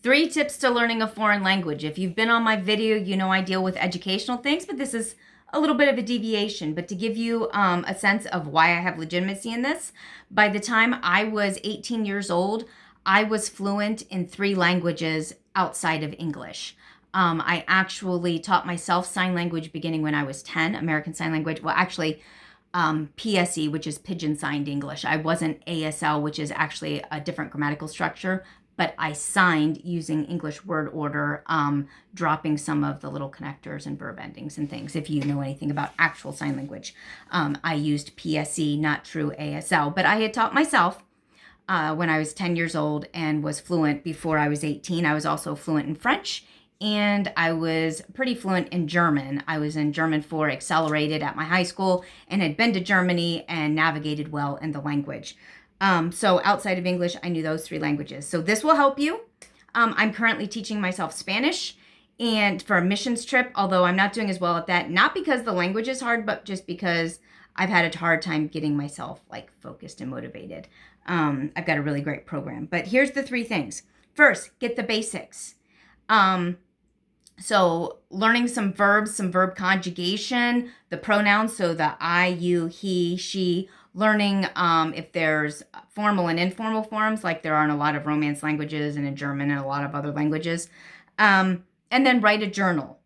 3 tips to learning a foreign language. If you've been on my video, you know I deal with educational things, but this is a little bit of a deviation. But to give you a sense of why I have legitimacy in this, by the time I was 18 years old, I was fluent in 3 languages outside of English. I actually taught myself sign language beginning when I was 10, American Sign Language. Well, actually, PSE, which is Pigeon Signed English. I wasn't ASL, which is actually a different grammatical structure, but I signed using English word order, dropping some of the little connectors and verb endings and things. If you know anything about actual sign language, I used PSE, not true ASL, but I had taught myself when I was 10 years old and was fluent before I was 18. I was also fluent in French, and I was pretty fluent in German. I was in German 4 accelerated at my high school and had been to Germany and navigated well in the language. So outside of English, I knew those 3 languages. So this will help you. I'm currently teaching myself Spanish and for a missions trip, although I'm not doing as well at that, not because the language is hard, but just because I've had a hard time getting myself like focused and motivated. I've got a really great program, but here's the 3 things. First, get the basics. So learning some verbs, some verb conjugation, the pronouns, so the I, you, he, she, learning if there's formal and informal forms like there are in a lot of Romance languages and in German and a lot of other languages. And then write a journal.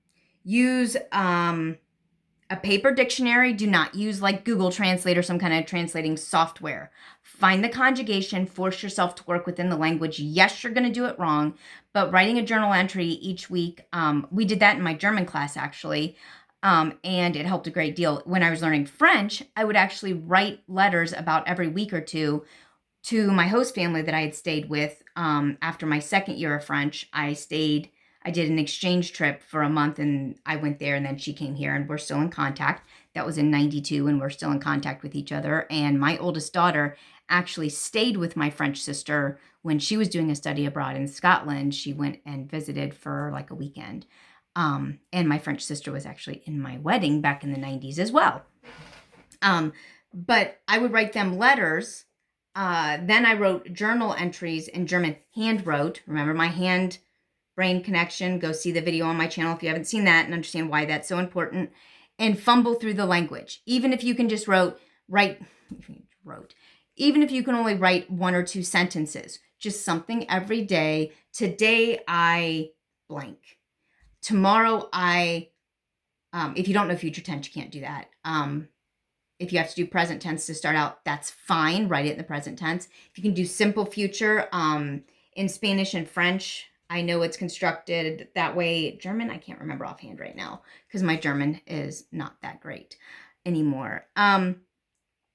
Use a paper dictionary. Do not use like Google Translate or some kind of translating software. Find the conjugation, force yourself to work within the language. Yes, you're going to do it wrong, but writing a journal entry each week, we did that in my German class actually, and it helped a great deal. When I was learning French, I would actually write letters about every week or two to my host family that I had stayed with. After my second year of French, I did an exchange trip for a month, and I went there, and then she came here, and we're still in contact. That was in 92, and we're still in contact with each other. And my oldest daughter actually stayed with my French sister when she was doing a study abroad in Scotland. She went and visited for like a weekend. And my French sister was actually in my wedding back in the 90s as well. But I would write them letters. Then I wrote journal entries in German, hand wrote. Remember my hand brain connection? Go see the video on my channel if you haven't seen that and understand why that's so important. And fumble through the language. Even if you can just even if you can only write 1 or 2 sentences, just something every day. Today I blank. Tomorrow if you don't know future tense, you can't do that. If you have to do present tense to start out, that's fine. Write it in the present tense. If you can do simple future in Spanish and French, I know it's constructed that way. German, I can't remember offhand right now because my German is not that great anymore.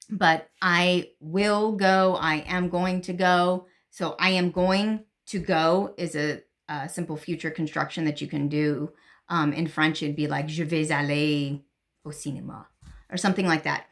But I will go. I am going to go. So I am going to go is a simple future construction that you can do. In French, it'd be like je vais aller au cinéma or something like that.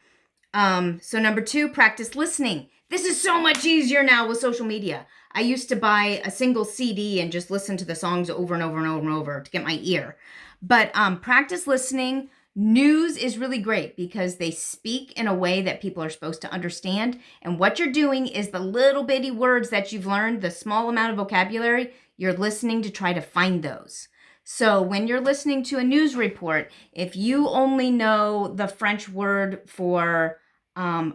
So number 2, practice listening. This is so much easier now with social media. I used to buy a single CD and just listen to the songs over and over and over and over to get my ear. But practice listening. News is really great because they speak in a way that people are supposed to understand. And what you're doing is the little bitty words that you've learned, the small amount of vocabulary, you're listening to try to find those. So when you're listening to a news report, if you only know the French word for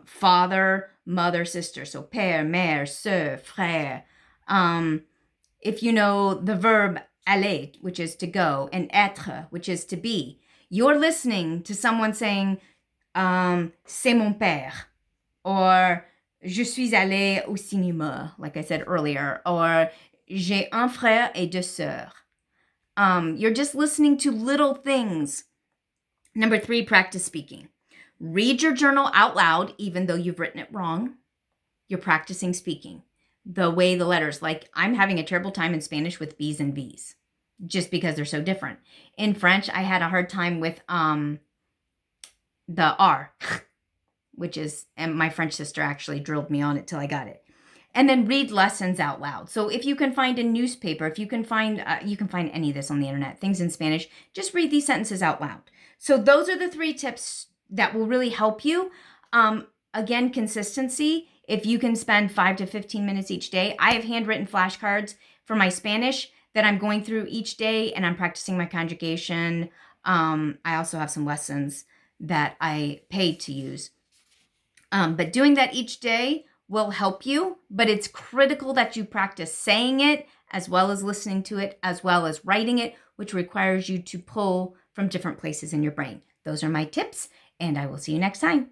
father, mother, sister, so père, mère, sœur, frère. If you know the verb aller, which is to go, and être, which is to be, you're listening to someone saying, c'est mon père, or je suis allé au cinéma, like I said earlier, or j'ai un frère et 2 sœurs. You're just listening to little things. Number 3, practice speaking. Read your journal out loud, even though you've written it wrong. You're practicing speaking. The way the letters, like I'm having a terrible time in Spanish with B's and V's, just because they're so different. In French, I had a hard time with the R, and my French sister actually drilled me on it till I got it. And then read lessons out loud. So if you can find a newspaper, if you can find any of this on the internet, things in Spanish, just read these sentences out loud. So those are the 3 tips that will really help you. Again, consistency. If you can spend 5 to 15 minutes each day. I have handwritten flashcards for my Spanish that I'm going through each day and I'm practicing my conjugation. I also have some lessons that I paid to use. But doing that each day will help you, but it's critical that you practice saying it as well as listening to it, as well as writing it, which requires you to pull from different places in your brain. Those are my tips, and I will see you next time.